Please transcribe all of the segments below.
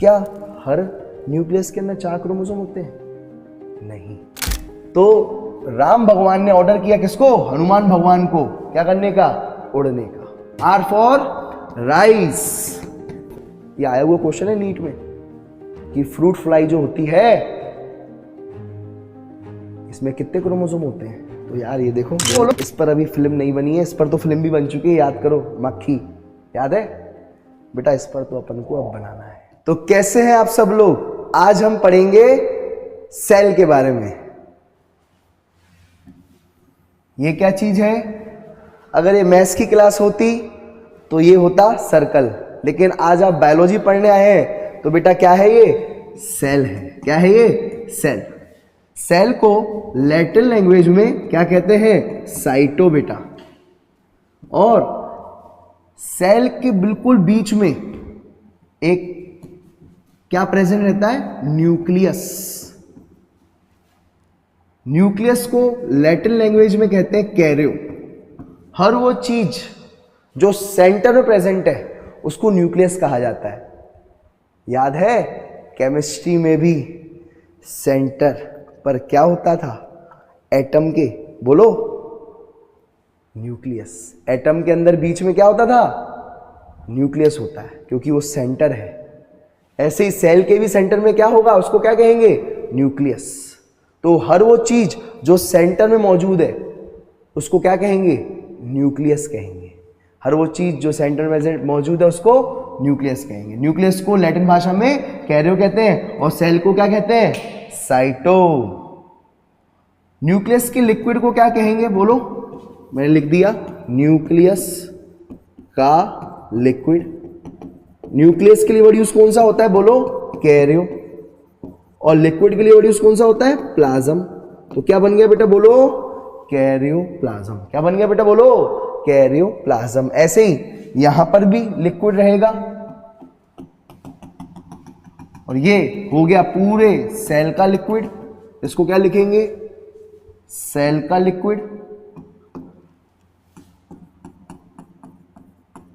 क्या हर न्यूक्लियस के अंदर 4 क्रोमोसोम होते हैं? नहीं। तो राम भगवान ने ऑर्डर किया किसको? हनुमान भगवान को क्या करने का? उड़ने का। R for rice. ये आया हुआ क्वेश्चन है नीट में कि फ्रूट फ्लाई जो होती है इसमें कितने क्रोमोसोम होते हैं? तो यार ये देखो, इस पर अभी फिल्म नहीं बनी है, इस पर तो फिल्म भी बन चुकी है, याद करो, मक्खी, याद है बेटा? इस पर तो अपन को अब बनाना है। तो कैसे हैं आप सब लोग? आज हम पढ़ेंगे सेल के बारे में। ये क्या चीज है? अगर ये मैथ्स की क्लास होती तो ये होता सर्कल, लेकिन आज आप बायोलॉजी पढ़ने आए हैं तो बेटा क्या है ये? सेल है। क्या है ये? सेल। सेल को लैटिन लैंग्वेज में क्या कहते हैं? साइटो बेटा। और सेल के बिल्कुल बीच में एक क्या प्रेजेंट रहता है? न्यूक्लियस। न्यूक्लियस को लैटिन लैंग्वेज में कहते हैं कैरियो। हर वो चीज जो सेंटर में प्रेजेंट है उसको न्यूक्लियस कहा जाता है। याद है केमिस्ट्री में भी सेंटर पर क्या होता था? एटम के, बोलो, न्यूक्लियस। एटम के अंदर बीच में क्या होता था? न्यूक्लियस होता है, क्योंकि वो सेंटर है। ऐसे ही सेल के भी सेंटर में क्या होगा? उसको क्या कहेंगे? न्यूक्लियस। तो हर वो चीज जो सेंटर में मौजूद है उसको क्या कहेंगे? न्यूक्लियस कहेंगे। हर वो चीज जो सेंटर में मौजूद है उसको न्यूक्लियस कहेंगे। न्यूक्लियस को लैटिन भाषा में कैरियो कहते हैं और सेल को क्या कहते हैं? साइटो। न्यूक्लियस के लिक्विड को क्या कहेंगे? बोलो, मैंने लिख दिया, न्यूक्लियस का लिक्विड। न्यूक्लियस के लिए वर्ड यूज कौन सा होता है? बोलो, कैरियो। और लिक्विड के लिए वर्ड यूज कौन सा होता है? प्लाज्म। तो क्या बन गया बेटा? बोलो, कैरियोप्लाज्म। क्या बन गया बेटा? बोलो, कैरियोप्लाज्म। ऐसे ही यहां पर भी लिक्विड रहेगा और ये हो गया पूरे सेल का लिक्विड। इसको क्या लिखेंगे? सेल का लिक्विड।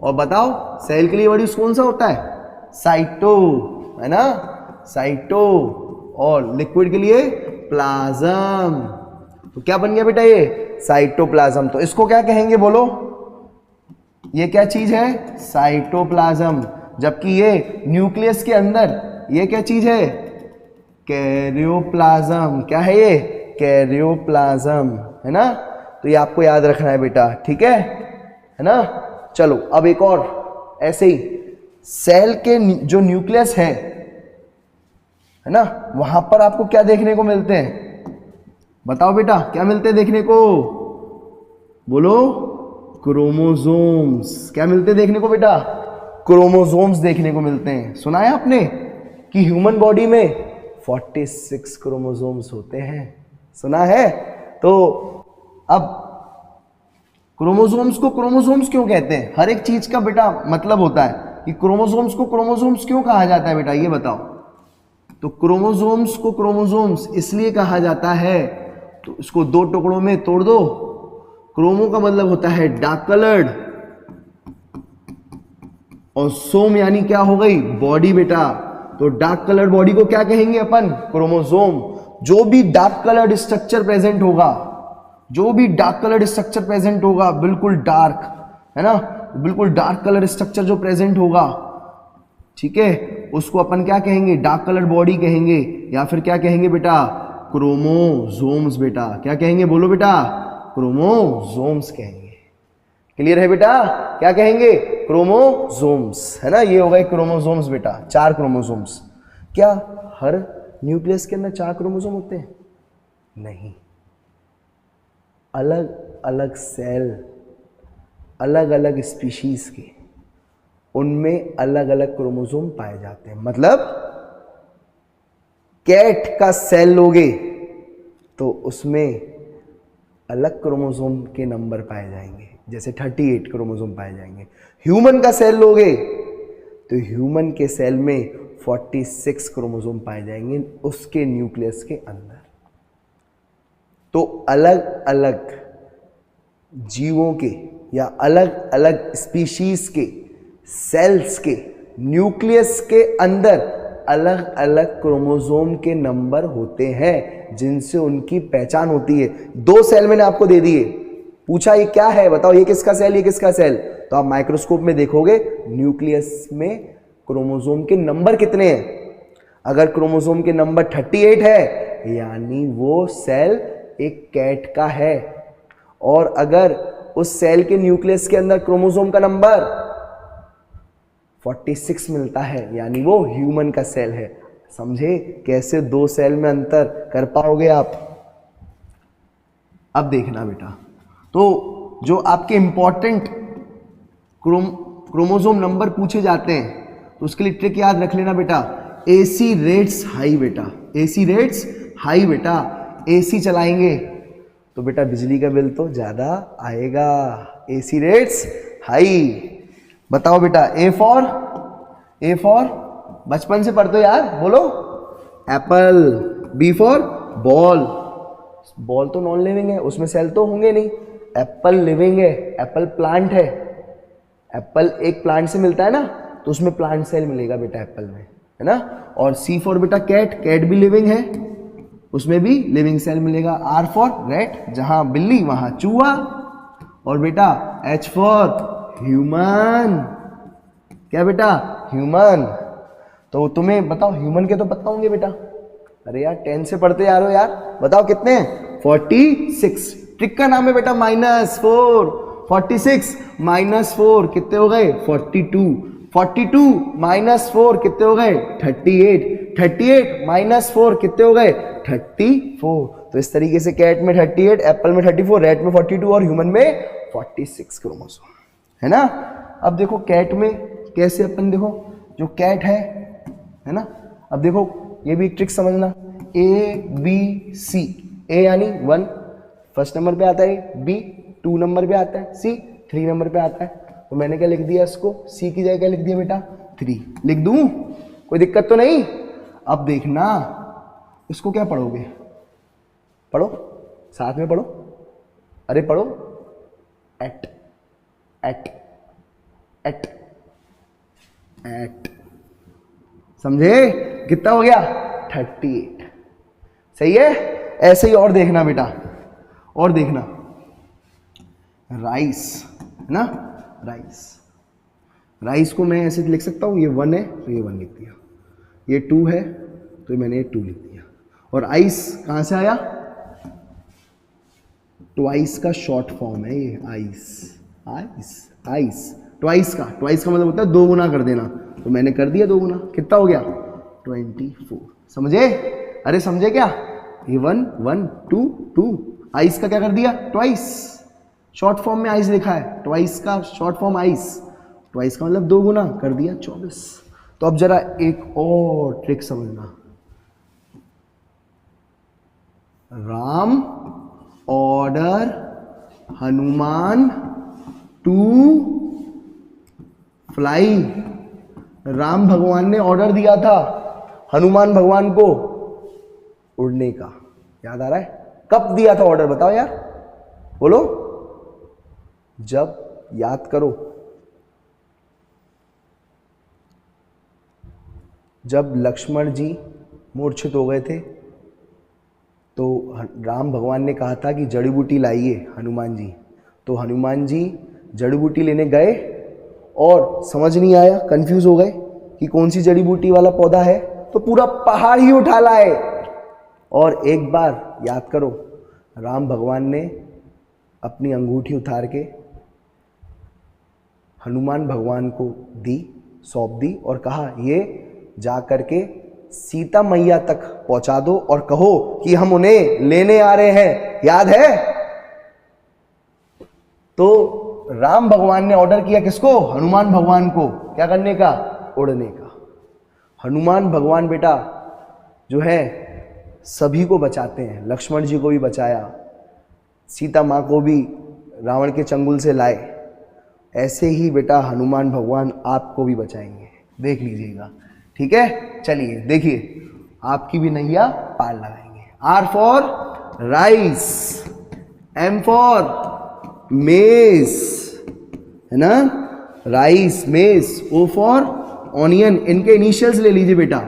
और बताओ सेल के लिए वर्ड यूज कौन सा होता है? साइटो, है ना? साइटो। और लिक्विड के लिए प्लाज्म। तो क्या बन गया बेटा? ये साइटोप्लाज्म। तो इसको क्या कहेंगे? बोलो, ये क्या चीज है? साइटोप्लाज्म। जबकि ये न्यूक्लियस के अंदर ये क्या चीज है? कैरियोप्लाज्म। क्या है ये? कैरियोप्लाज्म, है ना? तो ये आपको याद रखना है बेटा, ठीक है ना? चलो अब एक और, ऐसे ही सेल के जो न्यूक्लियस है ना, वहां पर आपको क्या देखने को मिलते हैं? बताओ बेटा, क्या मिलते हैं देखने को? बोलो, क्रोमोसोम्स। क्या मिलते हैं देखने को बेटा? क्रोमोसोम्स देखने को मिलते हैं। सुना है आपने कि ह्यूमन बॉडी में 46 क्रोमोसोम्स होते हैं? सुना है? तो अब क्रोमोसोम्स को क्रोमोसोम्स क्यों कहते हैं? हर एक चीज का बेटा मतलब होता है कि क्रोमोसोम्स को क्रोमोसोम्स क्यों कहा जाता है बेटा, ये बताओ। तो क्रोमोसोम्स को क्रोमोसोम्स इसलिए कहा जाता है, तो इसको दो टुकड़ों में तोड़ दो। क्रोमो का मतलब होता है डार्क कलर्ड और सोम यानी क्या हो गई? बॉडी बेटा। तो डार्क कलर्ड बॉडी को क्या कहेंगे अपन? क्रोमोसोम। जो भी डार्क कलर्ड स्ट्रक्चर प्रेजेंट होगा, जो भी डार्क कलर्ड स्ट्रक्चर प्रेजेंट होगा, बिल्कुल डार्क, है ना, बिल्कुल डार्क कलर स्ट्रक्चर जो प्रेजेंट होगा, ठीक है, उसको अपन क्या कहेंगे? डार्क कलर्ड बॉडी कहेंगे, या फिर क्या कहेंगे बेटा? क्रोमोसोम्स बेटा। क्या कहेंगे? बोलो बेटा, क्रोमोसोम्स कहेंगे। क्लियर है बेटा? क्या कहेंगे? क्रोमोसोम्स, है ना? ये हो गए क्रोमोसोम्स बेटा, 4 क्रोमोसोम्स। क्या हर न्यूक्लियस के अंदर 4 क्रोमोसोम होते हैं? नहीं। अलग अलग सेल, अलग अलग स्पीशीज के, उनमें अलग अलग क्रोमोसोम पाए जाते हैं। मतलब कैट का सेल लोगे तो उसमें अलग क्रोमोसोम के नंबर पाए जाएंगे, जैसे 38 क्रोमोसोम पाए जाएंगे। ह्यूमन का सेल लोगे तो ह्यूमन के सेल में 46 क्रोमोसोम पाए जाएंगे उसके न्यूक्लियस के अंदर। तो अलग अलग जीवों के या अलग अलग स्पीशीज के सेल्स के न्यूक्लियस के अंदर अलग अलग क्रोमोसोम के नंबर होते हैं जिनसे उनकी पहचान होती है। 2 सेल मैंने आपको दे दिए, पूछा ये क्या है बताओ, ये किसका सेल, ये किसका सेल, तो आप माइक्रोस्कोप में देखोगे न्यूक्लियस में क्रोमोसोम के नंबर कितने हैं। अगर क्रोमोसोम के नंबर 38 है यानी वो सेल एक कैट का है, और अगर उस सेल के न्यूक्लियस के अंदर क्रोमोसोम का नंबर 46 मिलता है यानी वो ह्यूमन का सेल है। समझे कैसे 2 सेल में अंतर कर पाओगे आप। अब देखना बेटा, तो जो आपके इंपॉर्टेंट क्रोमोसोम नंबर पूछे जाते हैं तो उसके लिए ट्रिक याद रख लेना बेटा, एसी रेट्स हाई बेटा, एसी रेट्स हाई बेटा। एसी चलाएंगे तो बेटा बिजली का बिल तो ज्यादा आएगा, एसी रेट्स हाई। बताओ बेटा, ए फॉर बचपन से पढ़ते हो यार, बोलो apple. B for ball, ball तो नॉन लिविंग है, उसमें सेल तो होंगे नहीं। एप्पल लिविंग है, एप्पल प्लांट है, एप्पल एक प्लांट से मिलता है ना, तो उसमें प्लांट सेल मिलेगा बेटा एप्पल में, है ना। और सी फॉर बेटा कैट, कैट भी लिविंग है, उसमें भी लिविंग सेल मिलेगा। आर फॉर रैट, जहां बिल्ली वहां चूहा। और बेटा एच फॉर ह्यूमन, क्या बेटा, ह्यूमन। तो तुम्हें बताओ ह्यूमन के तो पता होंगे बेटा, अरे यार 10 से पढ़ते आ रहे हो यार, बताओ कितने हैं, 46। ट्रिक का नाम है बेटा -4, 46 -4 कितने हो गए, 42, 42 -4 कितने हो गए, 38, 38 -4 कितने हो गए, 34। तो इस तरीके से कैट में 38, एप्पल में 34, रैट में 42 और ह्यूमन में 46 क्रोमोसोम, है ना। अब देखो कैट में कैसे अपन, देखो जो कैट है ना, अब देखो ये भी एक ट्रिक समझना, ABC, A यानी 1 फर्स्ट नंबर पे आता है, B 2 नंबर पे आता है, C 3 नंबर पे आता है। तो मैंने क्या लिख दिया इसको, C की जगह क्या लिख दिया बेटा, 3 लिख दूं, कोई दिक्कत तो नहीं। अब देखना इसको क्या पढ़ोगे, पढ़ो साथ में पढ़ो, अरे पढ़ो, एट एट एट एट, समझे कितना हो गया, 38। सही है। ऐसे ही और देखना बेटा, और देखना राइस, है ना, राइस, राइस को मैं ऐसे लिख सकता हूं, ये 1 है तो ये 1 लिख दिया, ये 2 है तो मैंने ये 2 लिख दिया। और आइस कहां से आया, ट्वाइस का शॉर्ट फॉर्म है ये, आइस आइस आइस, ट्वाइस का मतलब होता है 2 गुना कर देना, तो मैंने कर दिया 2 गुना, कितना हो गया 24। समझे, अरे समझे क्या, ये 1 1 2 2, आइस का क्या कर दिया, ट्वाइस, शॉर्ट फॉर्म में आइस लिखा है, ट्वाइस का शॉर्ट फॉर्म आइस, ट्वाइस का मतलब 2 गुना कर दिया 24। तो अब जरा एक और ट्रिक समझना, Ram order Hanuman to fly, Ram भगवान ने ऑर्डर दिया था हनुमान भगवान को उड़ने का, याद आ रहा है, कब दिया था ऑर्डर बताओ यार, बोलो, जब, याद करो, जब लक्ष्मण जी मूर्छित हो गए थे तो राम भगवान ने कहा था कि जड़ी बूटी लाइए हनुमान जी, तो हनुमान जी जड़ी बूटी लेने गए और समझ नहीं आया, कंफ्यूज हो गए कि कौन सी जड़ी बूटी वाला पौधा है, तो पूरा पहाड़ ही उठा लाए। और एक बार याद करो, राम भगवान ने अपनी अंगूठी उतार के हनुमान भगवान को दी, सौंप दी और कहा ये जा करके सीता मैया तक पहुंचा दो और कहो कि हम उन्हें लेने आ रहे हैं, याद है। तो राम भगवान ने ऑर्डर किया किसको, हनुमान भगवान को, क्या करने का, उड़ने का। हनुमान भगवान बेटा जो है सभी को बचाते हैं, लक्ष्मण जी को भी बचाया, सीता माँ को भी रावण के चंगुल से लाए, ऐसे ही बेटा हनुमान भगवान आपको भी बचाएंगे, देख लीजिएगा, ठीक है। चलिए देखिए, आपकी भी नैया पार लगाएंगे। R for rice, M for maize, है ना, rice maize, O for onion, इनके इनिशियल्स ले लीजिए बेटा,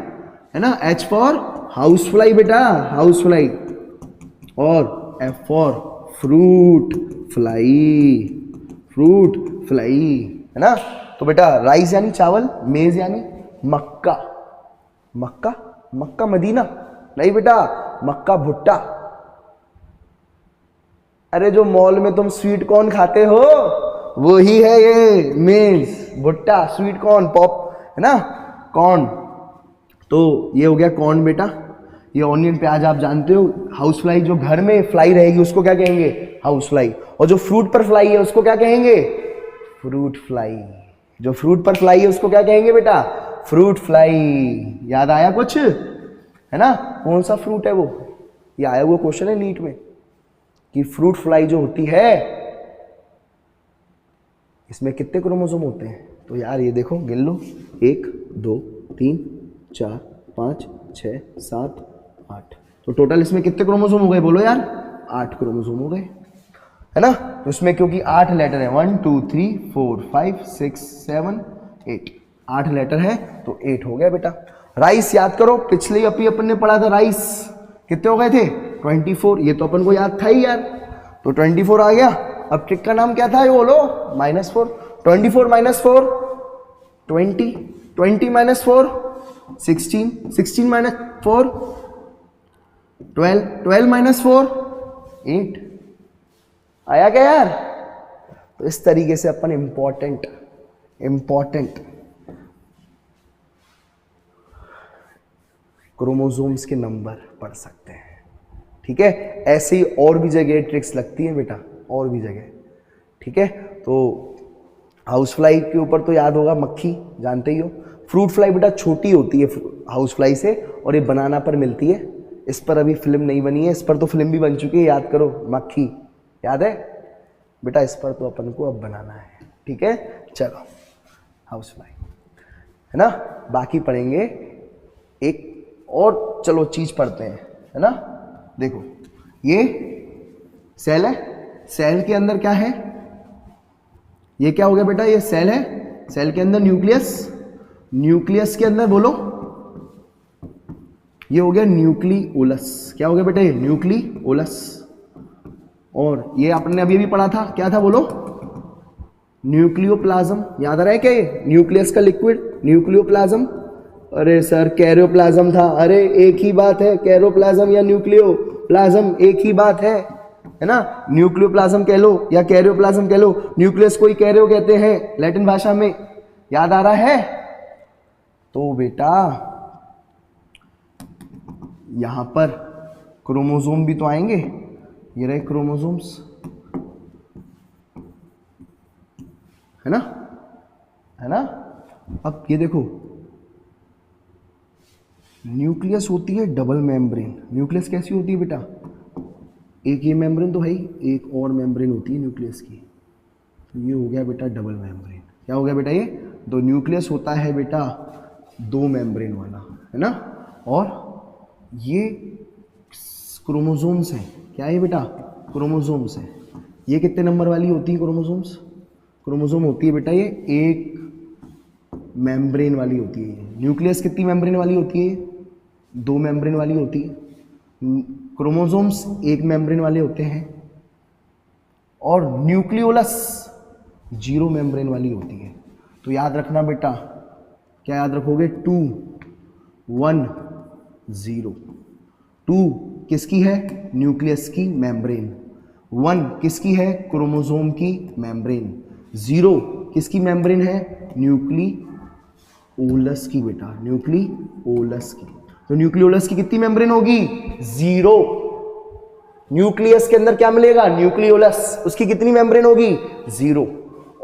है ना, H फॉर हाउस फ्लाई बेटा, हाउस फ्लाई, और F for fruit fly, fruit fly, है ना। तो बेटा राइस यानी चावल, मेज यानी मक्का, मक्का, मक्का मदीना नहीं बेटा, मक्का भुट्टा। अरे जो मॉल में तुम स्वीट कॉर्न खाते हो वो ही है ये मेज, भुट्टा, स्वीट कॉर्न, पॉप, है ना, कॉर्न। तो ये हो गया कॉर्न बेटा। ये ऑनियन प्याज आप जानते हो। हाउस फ्लाई, जो घर में फ्लाई रहेगी उसको क्या कहेंगे, हाउस फ्लाई। और जो फ्रूट पर फ्लाई है उसको क्या कहेंगे, फ्रूट फ्लाई। जो फ्रूट पर फ्लाई है उसको क्या कहेंगे बेटा, फ्रूट फ्लाई। याद आया कुछ, है ना, कौन सा फ्रूट है वो, ये आया हुआ क्वेश्चन है नीट में कि फ्रूट फ्लाई जो होती है इसमें कितने क्रोमोसोम होते हैं। तो यार ये देखो गिन लो, 1 2 3 4 5 6 7 8। तो टोटल इसमें कितने क्रोमोसोम हो गए बोलो यार, 8 क्रोमोसोम हो गए, है ना। तो इसमें क्योंकि 8 लेटर है, 1 2 3 4 5 6 7 8, 8 लेटर है तो 8 हो गया बेटा। राइस याद करो, पिछले अभी अपन ने पढ़ा था राइस कितने हो गए थे, 24। ये तो अपन को याद था ही यार, तो 24 आ गया। अब ट्रिक का नाम क्या था ये बोलो, -4। 24 - 4 20, 20 - 4 16, 16 - 4 12, 12 - 4 8। आया क्या यार। तो इस तरीके से अपन इंपॉर्टेंट क्रोमोसोम्स के नंबर पढ़ सकते हैं, ठीक है। ऐसे ही और भी जगह ट्रिक्स लगती हैं बेटा, और भी जगह, ठीक है। तो हाउस फ्लाई के ऊपर तो याद होगा, मक्खी जानते ही हो। फ्रूट फ्लाई बेटा छोटी होती है हाउस फ्लाई से, और ये बनाना पर मिलती है। इस पर अभी फिल्म नहीं बनी है, इस पर तो फिल्म भी बन चुकी है, याद करो, मक्खी याद है बेटा। इस पर तो अपन को अब बनाना है, ठीक है। चलो हाउस फ्लाई, है ना। बाकी पढ़ेंगे एक और, चलो चीज पढ़ते हैं, है ना। देखो ये सेल है, सेल के अंदर क्या है, ये क्या हो गया बेटा, ये सेल है, सेल के अंदर न्यूक्लियस, न्यूक्लियस के अंदर बोलो ये हो गया न्यूक्लियोलस। क्या हो गया बेटा, ये न्यूक्लियोलस। और ये आपने अभी पढ़ा था, क्या था बोलो, न्यूक्लियोप्लाज्म। याद आ रहा है क्या, ये न्यूक्लियस का लिक्विड न्यूक्लियोप्लाज्म। अरे सर कैरियोप्लाज्म था, अरे एक ही बात है, कैरियोप्लाज्म या न्यूक्लियोप्लाज्म एक ही बात है ना। न्यूक्लियोप्लाज्म कह लो या कैरियोप्लाज्म कह लो, न्यूक्लियस को ही कैरियो कहते हैं लैटिन भाषा में। याद आ रहा है। तो बेटा यहां पर क्रोमोसोम भी तो आएंगे, ये रहे क्रोमोसोम्स, है ना, है ना। अब ये देखो, न्यूक्लियस होती है डबल मेम्ब्रेन। न्यूक्लियस कैसी होती है बेटा, एक ये मेम्ब्रेन तो है ही, एक और मेम्ब्रेन होती है न्यूक्लियस की। तो ये हो गया बेटा डबल मेम्ब्रेन। क्या हो गया बेटा, ये दो न्यूक्लियस होता है बेटा 2 मेम्ब्रेन वाला, है ना। और ये क्रोमोसोम्स हैं, क्या है बेटा, क्रोमोसोम्स हैं। ये कितने नंबर वाली होती है क्रोमोसोम्स, क्रोमोसोम होती है बेटा ये 1 मेम्ब्रेन वाली होती है। न्यूक्लियस कितनी मेम्ब्रेन वाली होती है, 2 मेम्ब्रेन वाली होती है। क्रोमोसोम्स 1 मेम्ब्रेन वाले होते हैं। और न्यूक्लियोलस 0 मेम्ब्रेन वाली होती है। तो याद रखना बेटा, क्या याद रखोगे, 2 1 0। 2 किसकी है, न्यूक्लियस की मेम्ब्रेन। 1 किसकी है, क्रोमोसोम की मेम्ब्रेन। 0 किसकी मेम्ब्रेन है, न्यूक्लियोलस की बेटा, न्यूक्लियोलस की। तो न्यूक्लियोलस की कितनी मेम्ब्रेन होगी, 0। न्यूक्लियस के अंदर क्या मिलेगा, न्यूक्लियोलस, उसकी कितनी मेम्ब्रेन होगी, 0।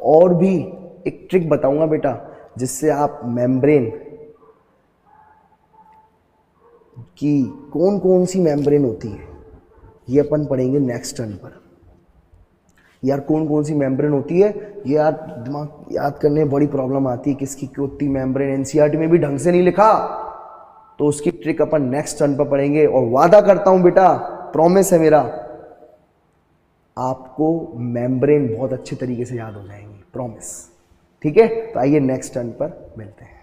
और भी एक ट्रिक बताऊंगा बेटा, जिससे आप मेम्ब्रेन की कौन कौन सी मेम्ब्रेन होती है ये अपन पढ़ेंगे नेक्स्ट टर्न पर। यार कौन कौन सी मेम्ब्रेन होती है ये यार दिमाग याद करने में बड़ी प्रॉब्लम आती है, किसकी कितनी मेम्ब्रेन, एनसीईआरटी में भी ढंग से नहीं लिखा। तो उसकी ट्रिक अपन नेक्स्ट टर्न पर पढ़ेंगे। और वादा करता हूं बेटा, प्रॉमिस है मेरा, आपको मेम्ब्रेन बहुत अच्छे तरीके से याद हो जाएंगी, प्रॉमिस, ठीक है। तो आइए नेक्स्ट टर्न पर मिलते हैं।